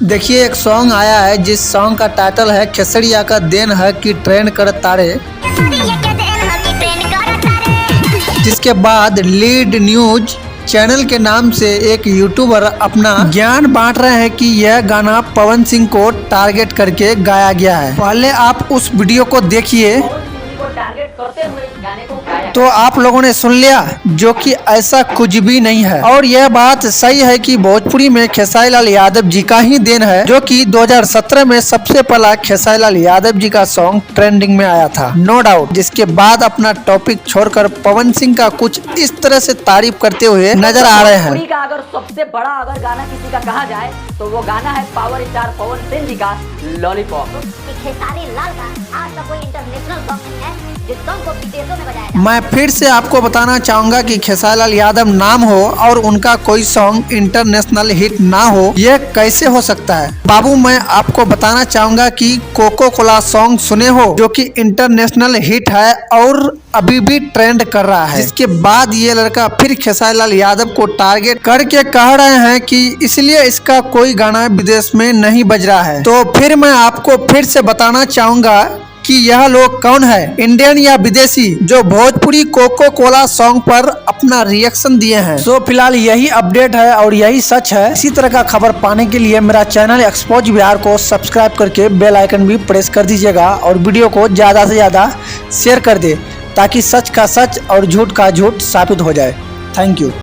देखिए एक सॉन्ग आया है जिस सॉन्ग का टाइटल है खेसरिया का देन है कि ट्रेंड कर तारे, जिसके बाद लीड न्यूज चैनल के नाम से एक यूट्यूबर अपना ज्ञान बांट रहे हैं कि यह गाना पवन सिंह को टारगेट करके गाया गया है। पहले आप उस वीडियो को देखिए तो आप लोगों ने सुन लिया, जो कि ऐसा कुछ भी नहीं है। और यह बात सही है कि भोजपुरी में खेसारी लाल यादव जी का ही देन है, जो कि 2017 में सबसे पहला खेसारी लाल यादव जी का सॉन्ग ट्रेंडिंग में आया था, नो डाउट। जिसके बाद अपना टॉपिक छोड़कर पवन सिंह का कुछ इस तरह से तारीफ करते हुए नजर आ रहे हैं। का अगर सबसे बड़ा अगर गाना किसी का कहा जाए तो वो गाना है पावर स्टार पवन सिंह जी का लॉलीपॉप। खेसारी लाल का आज तक कोई इंटरनेशनल सॉन्ग नहीं है जिस सॉन्ग को विदेशों में बजाया। मैं फिर से आपको बताना चाहूंगा कि खेसारी लाल यादव नाम हो और उनका कोई सॉन्ग इंटरनेशनल हिट ना हो, यह कैसे हो सकता है बाबू। मैं आपको बताना चाहूंगा कि कोको कोला सॉन्ग सुने हो, जो कि इंटरनेशनल हिट है और अभी भी ट्रेंड कर रहा है। जिसके बाद ये लड़का फिर खेसारी लाल यादव को टारगेट करके कह रहे हैं कि इसलिए इसका कोई गाना विदेश में नहीं बज रहा है। तो फिर मैं आपको फिर से बताना चाहूंगा कि यह लोग कौन है, इंडियन या विदेशी, जो भोजपुरी कोको कोला सॉन्ग पर अपना रिएक्शन दिए हैं। तो फिलहाल यही अपडेट है और यही सच है। इसी तरह का खबर पाने के लिए मेरा चैनल एक्सपोज बिहार को सब्सक्राइब करके बेल आइकन भी प्रेस कर दीजिएगा और वीडियो को ज्यादा से ज्यादा शेयर कर दे, ताकि सच का सच और झूठ का झूठ साबित हो जाए। Thank you.